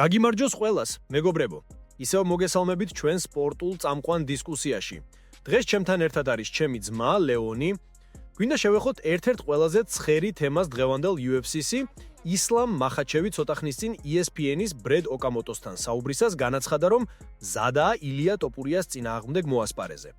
გაგიმარჯოს ყველას, მეგობრებო. ისევ მოგესალმებით ჩვენ სპორტულ წამყვან დისკუსიაში. დღეს ჩემთან ერთად არის ჩემი ძმა ლეონი. გვინდა შევეხოთ ერთ-ერთ ყველაზე ცხერი თემას დღევანდელ UFC-ში, ისლამ მახაჩევი ცოტა ხნის წინ ESPN-ის ბრედ ოკამოტოსთან საუბრისას განაცხადა, რომ მზადაა ილია ტოპურიას წინააღმდეგ მოასპარეზე.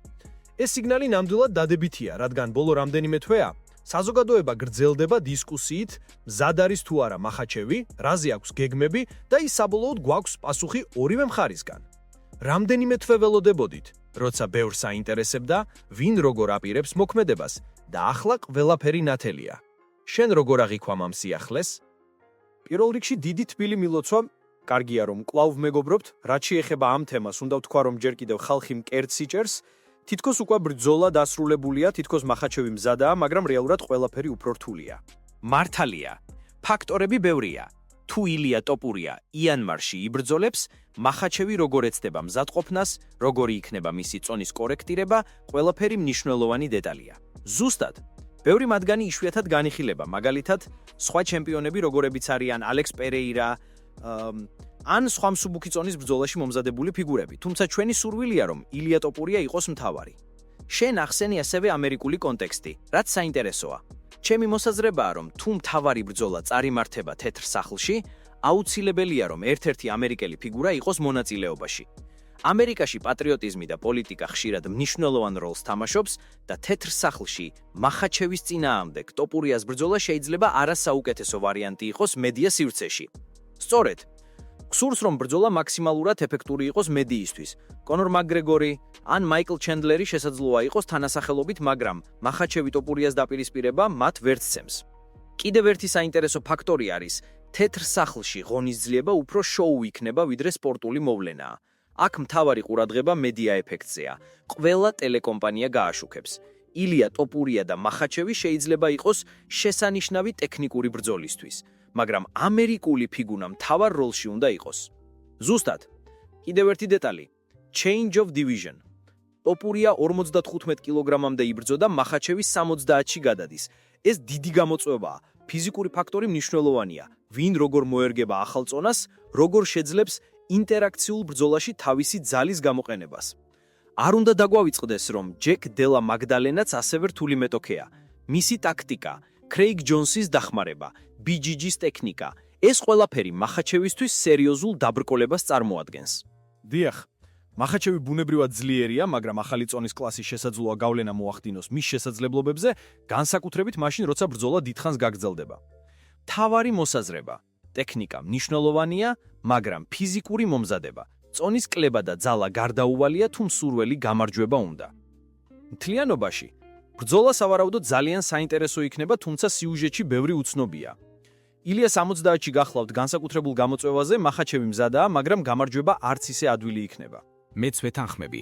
ეს სიგნალი ნამდვილად დადებითია, რადგან ბოლო რამდენიმე თვეა საზოგადოება გრძელდება დისკუსიით, მზად არის თუ არა მახაჩევი, რაზე აქვს გეგმები და ის საბოლოოდ გვაქვს პასუხი ორივე მხარისგან. რამდენიმე თვე ველოდებოდით, როცა ბევრს აინტერესებდა, ვინ როგორ აპირებს მოქმედებას და ახლა ყველაფერი ნათელია. შენ როგორ აღიქვამ ამ სიახლეს? პირველ რიგში დიდი თბილი მილოცვა, კარგია რომ კვლავ მეგობრობთ, რაც შეეხება ამ თემას, უნდა ვთქვა რომ ჯერ კიდევ ხალხი მკერდს იჭერს. თითქოს უკვე ბრძოლა დასრულებულია, თითქოს მახაჩევი მზადაა, მაგრამ რეალურად ყველაფერი უფრო რთულია. მართალია, ფაქტორები ბევრია. თუ ილია ტოპურია იანვარში იბრძოლებს, მახაჩევი როგორ ეცდება მზადყოფნას, როგორი იქნება მისი წონის კორექტირება, ყველაფერი მნიშვნელოვანი დეტალია. ზუსტად, ბევრი მათგანი იშვიათად განიხილება, მაგალითად, სხვა ჩემპიონები როგორებიც არიან ალექს პერეირა, ან სხვა მსუბუქი წონის ბრძოლაში მომზადებული ფიგურები, თუმცა ჩვენი სურვილია რომ ილია ტოპურია იყოს მთავარი. შენ ახსენი ასევე ამერიკული კონტექსტი, რაც საინტერესოა. ჩემი მოსაზრებაა რომ თუ მთავარი ბრძოლა წარიმართება თეთრ სახლში, აუცილებელია რომ ერთ-ერთი ამერიკელი ფიგურა იყოს მონაწილეობაში. ამერიკაში პატრიოტიზმი და პოლიტიკა ხშირად მნიშვნელოვან როლს თამაშობს და თეთრ სახლში მახაჩევის წინააღმდეგ ტოპურიას ბრძოლა შეიძლება არასაუკეთესო ვარიანტი იყოს მედია სივრცეში. სწორედ გსურს რომ ბრძოლა მაქსიმალურად ეფექტური იყოს მედიისთვის. კონორ მაკგრეგორი ან მაიკლ ჩენდლერი შესაძლოა იყოს თანასახელობით, მაგრამ მახაჩევი ტოპურიას დაპირისპირება მათ ვერც სცემს. კიდევ ერთი საინტერესო ფაქტორი არის, თეთრ სახლში ღონისძიება უფრო შოუ იქნება, ვიდრე სპორტული მოვლენაა. აქ მთავარი ყურადღება მედია ეფექტზეა. ყველა ტელეკომპანია გააშუქებს. ილია ტოპურია და მახაჩევი შეიძლება იყოს შესანიშნავი ტექნიკური ბრძოლისთვის. მაგრამ ამერიკული ფიგურა მთავარ როლში უნდა იყოს. ზუსტად, კიდევ ერთი დეტალი, change of division. ტოპურია 55 კილოგრამამდე იბრძოდა, მახაჩევი 70-ში გადადის. ეს დიდი გამოწვევაა. ფიზიკური ფაქტორი მნიშვნელოვანია. ვინ როგორ მოერგება ახალ წონას, როგორ შეძლებს ინტერაქციულ ბრძოლაში თავისი ძალის გამოყენებას. არ უნდა დაგვავიწყდეს, რომ ჯეკ დელა მაგდალენაც ასევე რთული მეტოქეა. მისი ტაქტიკა, კრეიგ ჯონსის დახმარება, BJJ-ის ტექნიკა, ეს ყველაფერი მახაჩევისთვის სერიოზულ დაბრკოლებას წარმოადგენს. დიახ, მახაჩევი ბუნებრივად ძლიერია, მაგრამ ახალი წონის კლასის შესაძლოა გავლენა მოახდინოს მის შესაძლებლობებზე, განსაკუთრებით მაშინ, როცა ბრძოლა დიდხანს გაგრძელდება. მთავარი მოსაზრება, ტექნიკა მნიშვნელოვანია, მაგრამ ფიზიკური მომზადება, წონის კლება და ძალა გარდაუვალია თუ მსურველი გამარჯვება უნდა. მთლიანობაში ბრძოლა სავარაუდოდ ძალიან საინტერესო იქნება, თუმცა სიუჟეტში ბევრი უცნობია. ილია 70-ში გახლავთ განსაკუთრებულ გამოწვევაზე, მახაჩევი მზადაა, მაგრამ გამარჯვება არც ისე ადვილი იქნება. მეც ვეთანხმები,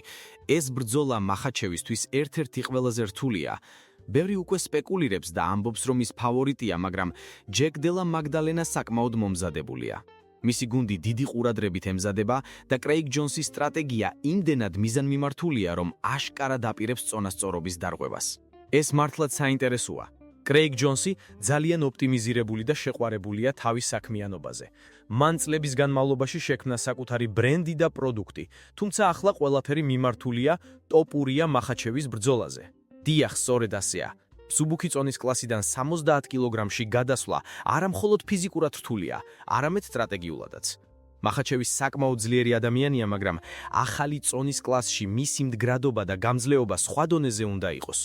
ეს ბრძოლა მახაჩევისთვის ერთ-ერთი ყველაზე რთულია. ბევრი უკვე სპეკულირებს და ამბობს, რომ ის ფავორიტია, მაგრამ ჯეკ დელა მაგდალენა საკმაოდ მომზადებულია. მისი გუნდი დიდი ყურადღებით ემზადება და კრეიგ ჯონსის სტრატეგია იმდენად მიზანმიმართულია, რომ აშკარად აპირებს წონასწორობის დარღვევას. ეს მართლაც საინტერესოა. კრეიგ ჯონსი ძალიან ოპტიმიზირებული და შეყვარებულია თავის საქმიანობაზე. მან წლების განმავლობაში შექმნა საკუთარი ბრენდი და პროდუქტი, თუმცა ახლა ყველაფერი მიმართულია ტოპურია მახაჩევის ბრძოლაზე. დიახ, სწორედ ასეა. მსუბუქი წონის კლასიდან 70 კილოგრამში გადასვლა არა მხოლოდ ფიზიკურად რთულია, არამედ სტრატეგიულადაც. მახაჩევი საკმაოდ ძლიერი ადამიანია, მაგრამ ახალი წონის კლასში მისი მდგრადობა და გამძლეობა სხვა დონეზე უნდა იყოს.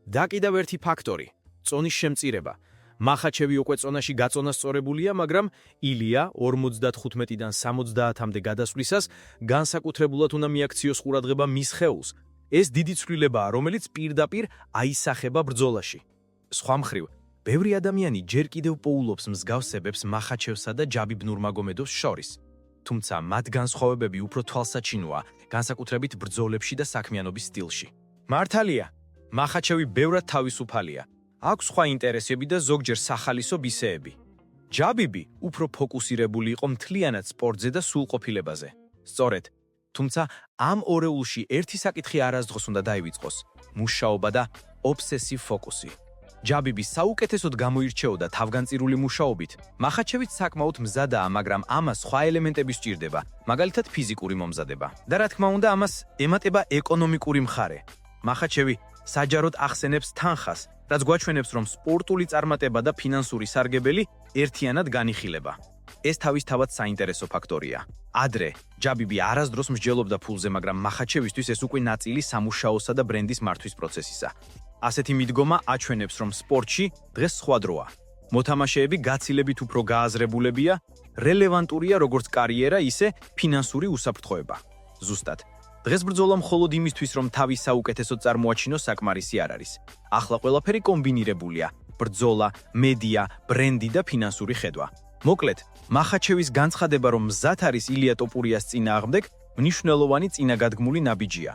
და კიდევ ერთი ფაქტორი, წონის შემწირება. მახაჩევი უკვე წონაში გაწონასწორებულია, მაგრამ ილია 55-დან 70-მდე გადასვლისას განსაკუთრებულად უნდა მიაქციოს ყურადღება მის ხეულს. ეს დიდი ცვლილებაა, რომელიც პირდაპირ აისახება ბრძოლაში. სხვა მხრივ, ბევრი ადამიანი ჯერ კიდევ პოულობს მსგავსებებს მახაჩევსა და ჯაბიბ ნურმაგომედოვს შორის. თუმცა მათ განსხვავებები უფრო თვალსაჩინოა, განსაკუთრებით ბრძოლებში და საქმიანობის სტილში. მართალია, მახაჩევი ბევრად თავისუფალია. აქვს სხვა ინტერესები და ზოგჯერ სახალისო ბისეები. ჯაბიბი უფრო ფოკუსირებული იყო მთლიანად სპორტზე და სულყოფილებაზე. სწორედ, თუმცა ამ ორეულში ერთი საკითხი არასდროს უნდა დაივიწყოს: მუშაობა და ობსესივ ფოკუსი. ჯაბიბი საუკეთესოდ გამოირჩეოდა თავგანწირული მუშაობით. მახაჩევიც საკმაოდ მზადაა, მაგრამ ამას სხვა ელემენტები სჭირდება, მაგალითად ფიზიკური მომზადება. და რა თქმა უნდა, ამას ემატება ეკონომიკური მხარე. მახაჩევი საჯაროდ ახსენებს თანხას, რაც გვაჩვენებს, რომ სპორტული წარმატება და ფინანსური სარგებელი ერთიანად განიხილება. ეს თავისთავად საინტერესო ფაქტორია. ადრე ჯაბიბი არასდროს მსჯელობდა ფულზე, მაგრამ მახაჩევისთვის ეს უკვე ნაწილი სამუშაოსა და ბრენდის მართვის პროცესისა. ასეთი მიდგომა აჩვენებს, რომ სპორტში დღეს სხვა დროა. მოთამაშეები გაცილებით უფრო გააზრებულებია, რელევანტურია როგორც კარიერა, ისე ფინანსური უსაფრთხოება. ზუსტად, დღეს ბრძოლა მხოლოდ იმისთვის, რომ თავის საუკეთესოდ წარმოაჩინოს, საკმარისი არ არის. ახლა ყველაფერი კომბინირებულია: ბრძოლა, მედია, ბრენდი და ფინანსური ხედვა. მოკლედ, მახაჩევის განცხადება, რომ მზად არის ილია ტოპურიას წინააღმდეგ, მნიშვნელოვანი წინაგადგმული ნაბიჯია.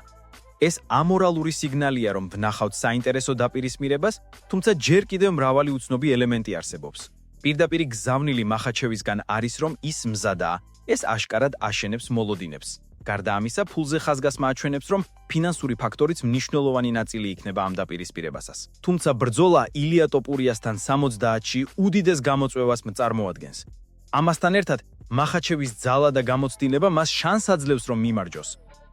ეს ამორალური სიგნალია, რომ ვნახავთ საინტერესო დაპირისპირებას, თუმცა ჯერ კიდევ მრავალი უცნობი ელემენტი არსებობს. პირდაპირი გზავნილი მახაჩევისგან არის, რომ ის მზადაა, ეს აშკარად აშენებს მოლოდინებს. გარდა ამისა, ფულზე ხაზგასმა აჩვენებს, რომ ფინანსური ფაქტორიც მნიშვნელოვანი ნაწილი იქნება ამ დაპირისპირებასაც. თუმცა ბრძოლა ილია ტოპურიასთან 70-ში უდიდეს გამოწვევას წარმოადგენს. ამასთან ერთად, მახაჩევის ძალა და გამოცდილება მას შანსს აძლევს, რომ მიმარჯოს.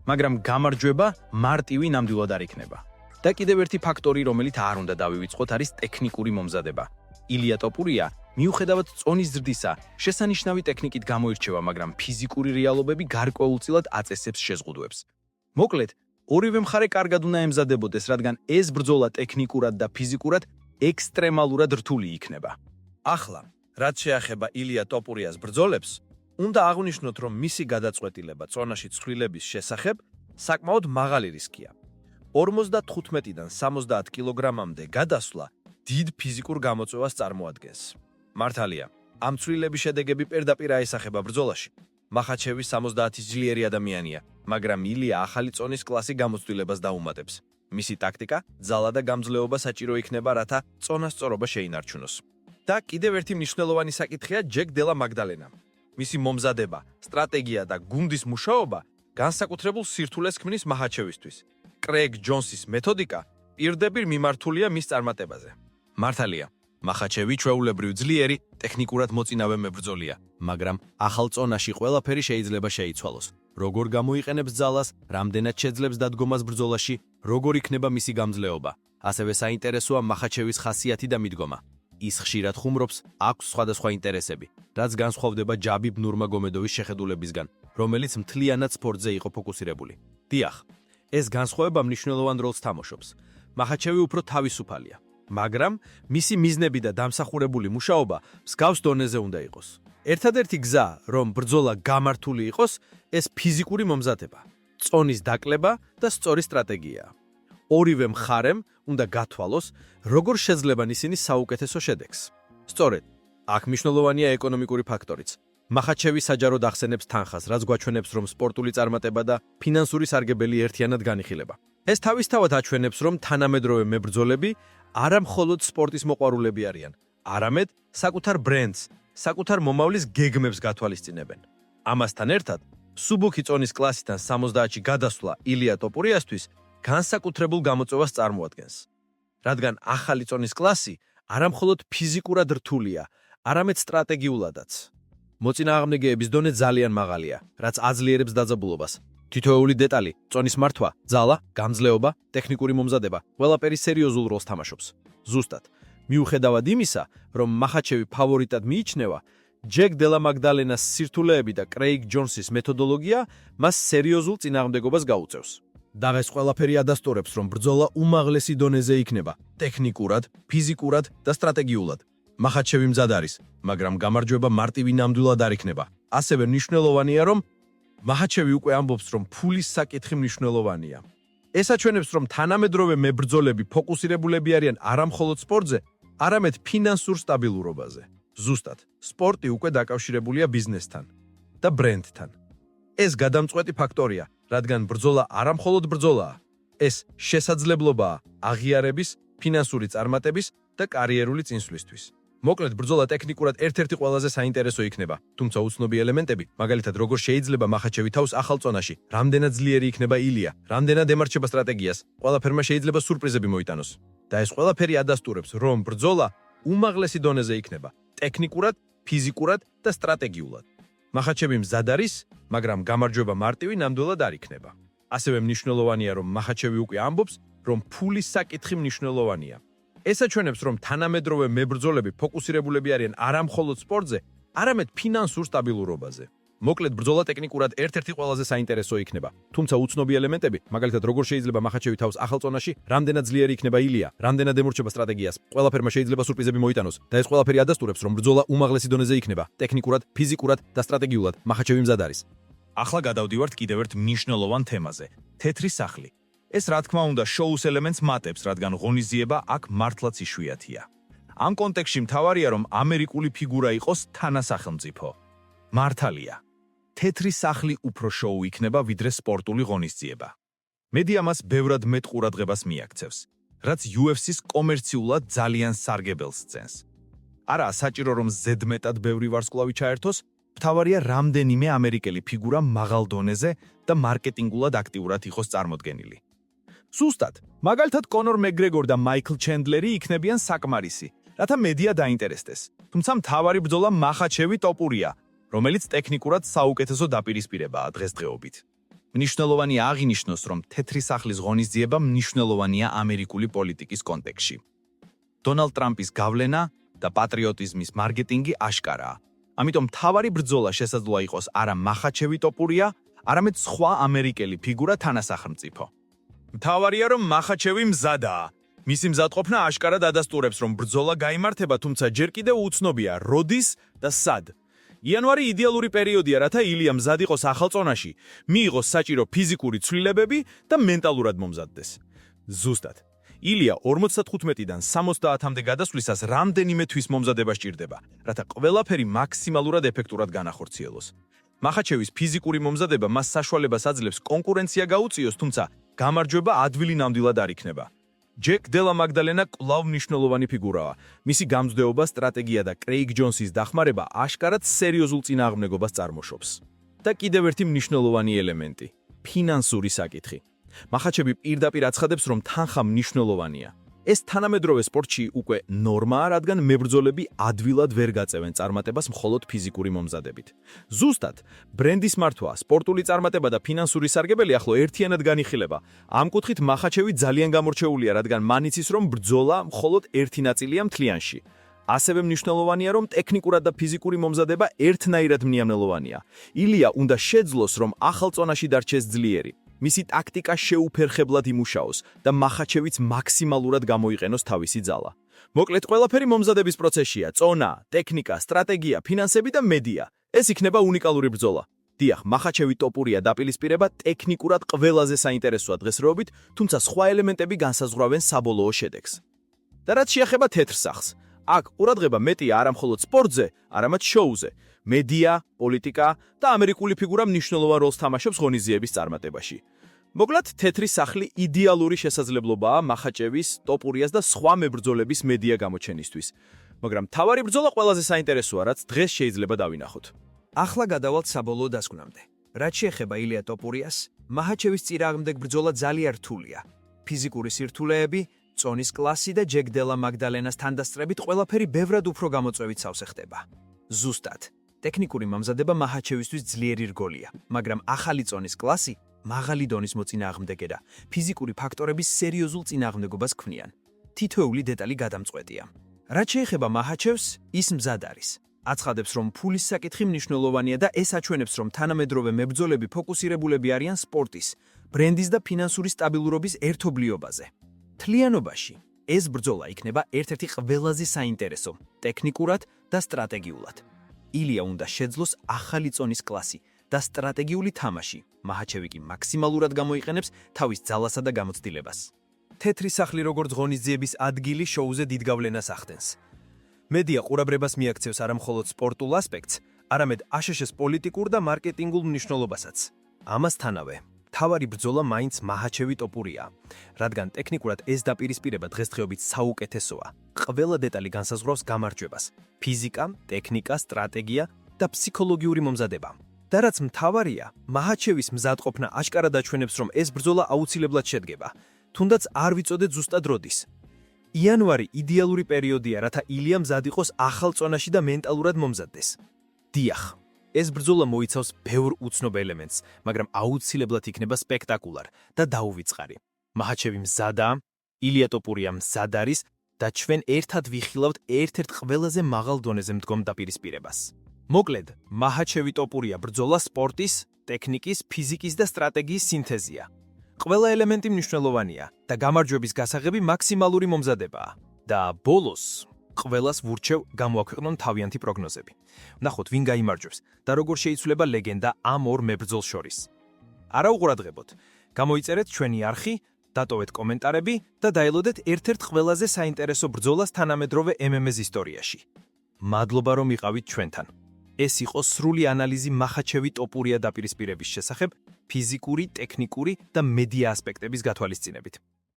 მაგრამ გამარჯვება მარტივი ნამდვილად არ იქნება. და კიდევ ერთი ფაქტორი, რომელიც არ უნდა დავივიწყოთ, არის ტექნიკური მომზადება. ილია ტოპურია, მიუხედავად წონის ზრდისა, შესანიშნავი ტექნიკით გამოირჩევა, მაგრამ ფიზიკური რეალობები გარკვეულწილად აწესებს შეზღუდვებს. მოკლედ, ორივე მხარე კარგად უნდა ემზადებოდეს, რადგან ეს ბრძოლა ტექნიკურად და ფიზიკურად ექსტრემალურად რთული იქნება. ახლა, რაც შეეხება ილია ტოპურიას ბრძოლებს, უნდა აღვნიშნოთ, რომ მისი გადაწყვეტილება წონაში ცვლილების შესახებ საკმაოდ მაღალი რისკია. 55-დან 70 კილოგრამამდე გადასვლა დიდ ფიზიკურ გამოწვევას წარმოადგენს. მართალია, ამ ცვლილების შედეგები პირდაპირ აისახება ბრძოლაში. მახაჩევი 70 ძლიერი ადამიანია, მაგრამ ილია ახალი წონის კლასი გამოცდილებას დაუმატებს. მისი ტაქტიკა, ძალა და გამძლეობა საჭირო იქნება, რათა წონასწორობა შეინარჩუნოს. და კიდევ ერთი მნიშვნელოვანი საკითხია ჯეკ დელა მაგდალენა. მისი მომზადება, სტრატეგია და გუნდის მუშაობა განსაკუთრებულ სირთულეს ქმნის მახაჩევისთვის. კრეიგ ჯონსის მეთოდიკა პირდაპირ მიმართულია მის წარმატებაზე. მართალია, მახაჩევი ჩვეულებრივ ძლიერი, ტექნიკურად მოწინავე მებრძოლია, მაგრამ ახალ წონაში ყველაფერი შეიძლება შეიცვალოს. როგორ გამოიყენებს ძალას, რამდენად შეძლებს დადგომას ბრძოლაში, როგორ იქნება მისი გამძლეობა. ასევე საინტერესოა მახაჩევის ხასიათი და მიდგომა. ის ხშირად ხუმრობს, აქვს სხვადასხვა ინტერესები, რაც განსხვავდება ჯაბიბ ნურმაგომედოვის შეხედულებისგან, რომელიც მთლიანად სპორტზე იყო ფოკუსირებული. დიახ, ეს განსხვავება მნიშვნელოვან როლს თამაშობს. მახაჩევი უფრო თავისუფალია, მაგრამ მისი მიზნები და დამსახურებული მუშაობა მსგავს დონეზე უნდა იყოს. ერთადერთი გზა, რომ ბრძოლა გამართული იყოს, ეს ფიზიკური მომზადება, წონის დაკლება და სწორი სტრატეგიაა. ორივე მხარემ უნდა გათვალოს, როგორ შეძლებან ისინი საუკეთესო შედეგს. სწორედ, აქ მნიშვნელოვანია ეკონომიკური ფაქტორიც. მახაჩევი საჯაროდ ახსენებს თანხას, რაც გვაჩვენებს, რომ სპორტული წარმატება და ფინანსური სარგებელი ერთიანად განიხილება. ეს თავისთავად აჩვენებს, რომ თანამედროვე მებრძოლები არა მხოლოდ სპორტის მოყვარულები არიან, არამედ საკუთარ ბრენდს, საკუთარ მომავლის გეგმებს გათვალისწინებენ. ამასთან ერთად, სუბუქი წონის კლასიდან 70-ში გადასვლა ილია ტოპურიასთვის განსაკუთრებულ გამოწვევას წარმოადგენს. რადგან ახალი წონის კლასი არა მხოლოდ ფიზიკურად რთულია, არამედ სტრატეგიულადაც. მოწინააღმდეგეების დონე ძალიან მაღალია, რაც აძლიერებს დაძაბულობას. თითოეული დეტალი, წონის მართვა, ძალა, გამძლეობა, ტექნიკური მომზადება, ყველაფერი სერიოზულ როლს თამაშობს. ზუსტად, მიუხედავად იმისა, რომ მახაჩევი ფავორიტად მიიჩნევა, ჯეკ დელა მაგდალენას სირთულეები და კრეიგ ჯონსის მეთოდოლოგია მას სერიოზულ წინააღმდეგობას გაუწევს. და ეს ყველაფერი ადასტურებს, რომ ბრძოლა უმაღლესი დონეზე იქნება, ტექნიკურად, ფიზიკურად და სტრატეგიულად. მახაჩევი მზად არის, მაგრამ გამარჯვება მარტივი ნამდვილად არ იქნება. ასევე მნიშვნელოვანია, რომ მახაჩევი უკვე ამბობს, რომ ფულის საკითხი მნიშვნელოვანია. ეს აჩვენებს, რომ თანამედროვე მებრძოლები ფოკუსირებულები არიან არა მხოლოდ სპორტზე, არამედ ფინანსურ სტაბილურობაზე. ზუსტად, სპორტი უკვე დაკავშირებულია ბიზნესთან და ბრენდთან. ეს გადამწყვეტი ფაქტორია, რადგან ბრძოლა არა მხოლოდ ბრძოლაა, ეს შესაძლებლობაა აღიარების, ფინანსური წარმატების და კარიერული წინსვლისთვის. მოკლედ, ბრძოლა ტექნიკურად ერთ-ერთი ყველაზე საინტერესო იქნება, თუმცა უცნობი ელემენტები, მაგალითად, როგორ შეიძლება მახაჩევი თავს ახალ წონაში, რამდენად ძლიერი იქნება ილია, რამდენად ემარჩება სტრატეგიას, ყველაფერმა შეიძლება სურპრიზები მოიტანოს. და ეს ყველაფერი ადასტურებს, რომ ბრძოლა უმაღლესი დონეზე იქნება, ტექნიკურად, ფიზიკურად და სტრატეგიულად. მახაჩევი მზად არის, მაგრამ გამარჯვება მარტივი ნამდვილად არ იქნება. ასევე მნიშვნელოვანია, რომ მახაჩევი უკვე ამბობს, რომ ფულის საკითხი მნიშვნელოვანია. ეს აჩვენებს, რომ თანამედროვე მებრძოლები ფოკუსირებულები არიან არა მხოლოდ სპორტზე, არამედ ფინანსურ სტაბილურობაზე. მოკლედ, ბრძოლა ტექნიკურად ერთ-ერთი ყველაზე საინტერესო იქნება. თუმცა უცნობი ელემენტები, მაგალითად, როგორ შეიძლება მახაჩევი თავს ახალ წონაში, რამდენად ძლიერი იქნება ილია, რამდენად ემორჩება სტრატეგიას, ყველაფერმა შეიძლება სურპრიზები მოიტანოს და ეს ყველაფერი ადასტურებს, რომ ბრძოლა უმაღლესი დონეზე იქნება, ტექნიკურად, ფიზიკურად და სტრატეგიულად. მახაჩევი მზად არის. ახლა გადავდივართ კიდევ ერთ მნიშვნელოვან თემაზე: თეთრი სახლი. ეს რა თქმა უნდა შოუს ელემენტს მატებს, რადგან ღონისძიება აქ მართლაც იშვიათია. ამ კონტექსტში მთავარია, რომ ამერიკული ფიგურა იყოს თანასახელმწიფო. მართალია. თეთრი სახლი უფრო შოუ იქნება, ვიდრე სპორტული ღონისძიება. მედია მას ბევრად მეტ ყურადღებას მიაქცევს, რაც UFC-ს კომერციულად ძალიან სარგებელს სცენს. არაა საჭირო, რომ ზედმეტად ბევრი ვარსკვლავი ჩაერთოს, მთავარია რამდენიმე ამერიკელი ფიგურა მაღალ დონეზე და მარკეტინგულად აქტიურად იყოს წარმოდგენილი. ზუსტად, მაგალითად კონორ მეკგრეგორ და მაიკლ ჩენდლერი იქნებიან საკმარისი, რათა მედია დაინტერესდეს. თუმცა მთავარი ბრძოლა მახაჩევი ტოპურია, რომელიც ტექნიკურად საუკეთესო დაპირისპირებაა დღესდღეობით. მნიშვნელოვანია აღინიშნოს, რომ თეთრი სახლის ღონისძიება მნიშვნელოვანია ამერიკული პოლიტიკის კონტექსტში. დონალდ ტრამპის გავლენა და პატრიოტიზმის მარკეტინგი აშკარაა. ამიტომ მთავარი ბრძოლა შესაძლოა იყოს არა მახაჩევი ტოპურია, არამედ სხვა ამერიკელი ფიგურა თანასახელმწიფო. მთავარია, რომ მახაჩევი მზადაა. მისი მზადყოფნა აშკარად ადასტურებს, რომ ბრძოლა გაიმართება, თუმცა ჯერ კიდევ უცნობია როდის და სად. იანვარი იდეალური პერიოდია, რათა ილია მზად იყოს ახალ წონაში, მიიღოს საჭირო ფიზიკური ცვლილებები და მენტალურად მომზადდეს. ზუსტად. ილია 55-დან 70-მდე გადასვლისას რამდენიმე თვის მომზადება სჭირდება, რათა ყველაფერი მაქსიმალურად ეფექტურად განახორციელოს. მახაჩევის ფიზიკური მომზადება მას საშუალებას აძლევს კონკურენცია გაუწიოს, თუმცა გამარჯვება ადვილი ნამდვილად არ იქნება. ჯეკ დელა მაგდალენა კვლავ მნიშვნელოვანი ფიგურაა. მისი გამძლეობა, სტრატეგია და კრეიგ ჯონსის დახმარება აშკარად სერიოზულ წინააღმდეგობას წარმოშობს. და კიდევ ერთი მნიშვნელოვანი ელემენტი – ფინანსური საკითხი. მახაჩევი პირდაპირ აცხადებს, რომ თანხა მნიშვნელოვანია. ეს თანამედროვე სპორტში უკვე ნორმაა, რადგან მებრძოლები ადვილად ვერ გაწევენ წარმატებას მხოლოდ ფიზიკური მომზადებით. ზუსტად, ბრენდის მართვა, სპორტული წარმატება და ფინანსური სარგებელი ახლო ერთიანად განიხილება. ამ კუთხით მახაჩევი ძალიან გამორჩეულია, რადგან მან იცის, რომ ბრძოლა მხოლოდ ერთი ნაწილია მთლიანში. ასევე მნიშვნელოვანია, რომ ტექნიკურად და ფიზიკური მომზადება ერთნაირად მნიშვნელოვანია. ილია უნდა შეძლოს, რომ ახალ წონაში დარჩეს ძლიერი. მისი ტაქტიკა შეუფერხებლად იმუშაოს და მახაჩევიც მაქსიმალურად გამოიყენოს თავისი ძალა. მოკლედ, ყველაფერი მომზადების პროცესშია: წონა, ტექნიკა, სტრატეგია, ფინანსები და მედია. ეს იქნება უნიკალური ბრძოლა. დიახ, მახაჩევი ტოპურია დაპირისპირება ტექნიკურად ყველაზე საინტერესოა დღესდღეობით, თუმცა სხვა ელემენტები განსაზღვრავენ საბოლოო შედეგს. და რაც შეეხება თეთრ სახლს, აქ ყურადღება მეტია არა მხოლოდ სპორტზე, არამედ შოუზე. მედია, პოლიტიკა და ამერიკული ფიგურა მნიშვნელოვან როლს თამაშობს ღონისძიების წარმატებაში. მოკლედ, თეთრი სახლი იდეალური შესაძლებლობაა მახაჩევის, ტოპურიას და სხვა მებრძოლების მედია გამოჩენისთვის. მაგრამ მთავარი ბრძოლა ყველაზე საინტერესოა, რაც დღეს შეიძლება დავინახოთ. ახლა გადავალთ საბოლოო დასკვნამდე. რაც შეეხება ილია ტოპურიას, მახაჩევის წინააღმდეგ ბრძოლა ძალიან რთულია. ფიზიკური სირთულეები, წონის კლასი და ჯეკ დელა მაგდალენას თანდასწრებით ყველაფერი ბევრად უფრო გამოწვევით სავსე ხდება. ზუსტად. ტექნიკური მომზადება მახაჩევისთვის ძლიერი რგოლია, მაგრამ ახალი წონის კლასი, მაღალი დონის მოწინააღმდეგე და ფიზიკური ფაქტორების სერიოზულ წინააღმდეგობას ქმნიან. თითოეული დეტალი გადამწყვეტია. რაც შეეხება მახაჩევს, ის მზად არის. აცხადებს, რომ ფულის საკითხი მნიშვნელოვანია და ეს აჩვენებს, რომ თანამედროვე მებრძოლები ფოკუსირებულები არიან სპორტის, ბრენდის და ფინანსური სტაბილურობის ერთობლიობაზე. მთლიანობაში, ეს ბრძოლა იქნება ერთ-ერთი ყველაზე საინტერესო, ტექნიკურად და სტრატეგიულად. ილია უნდა შეძლოს ახალი წონის კლასი და სტრატეგიული თამაში. მახაჩევი კი მაქსიმალურად გამოიყენებს თავის ძალასა და გამოცდილებას. თეთრი სახლი როგორც ღონისძიების ადგილი შოუზე დიდ გავლენას ახდენს. მედია ყურადღებას მიაქცევს არა მხოლოდ სპორტულ ასპექტს, არამედ აშშ-ს პოლიტიკურ და მარკეტინგულ მნიშვნელობასაც. ამასთანავე, მთავარი ბრძოლა მაინც მაჰაჩევი ტოპურია, რადგან ტექნიკურად ეს დაპირისპირება დღესდღეობით საუკეთესოა. ყველა დეტალი განსაზღვრავს გამარჯვებას: ფიზიკა, ტექნიკა, სტრატეგია და ფსიქოლოგიური მომზადება. და რაც მთავარია, მაჰაჩევის მზადყოფნა აშკარად აჩვენებს, რომ ეს ბრძოლა აუცილებლად შედგება, თუნდაც არ ვიცოდეთ ზუსტად როდის. იანვარი იდეალური პერიოდია, რათა ილია მზად იყოს ახალ წონაში და მენტალურად მომზადდეს. დიახ, ეს ბრძოლა მოიცავს ბევრ უცნობ ელემენტს, მაგრამ აუცილებლად იქნება სპექტაკულარ და დაუვიწყარი. მაჰაჩევი მზადაა, ილია ტოპურია მზად არის და ჩვენ ერთად ვიხილავთ ერთ-ერთ ყველაზე მაღალ დონეზე მდგომ დაპირისპირებას. მოკლედ, მაჰაჩევი ტოპურია ბრძოლა სპორტის, ტექნიკის, ფიზიკის და სტრატეგიის სინთეზია. ყველა ელემენტი მნიშვნელოვანია და გამარჯვების გასაღები მაქსიმალური მომზადებაა. და ბოლოს ყველას ვურჩევ გამოაქვეყნონ თავიანთი პროგნოზები. ვნახოთ, ვინ გაიმარჯვებს და როგორ შეიცვლება ლეგენდა ამ ორ მებრძოლს შორის. არა უყურადღებოთ, გამოიწერეთ ჩვენი არხი, დატოვეთ კომენტარები და დაელოდეთ ერთ-ერთ ყველაზე საინტერესო ბრძოლას თანამედროვე MMA-ს ისტორიაში. მადლობა, რომ იყავით ჩვენთან. ეს იყო სრული ანალიზი მაჰაჩევი ტოპურია დაპირისპირების შესახებ, ფიზიკური, ტექნიკური და მედია ასპექტების გათვალისწინებით.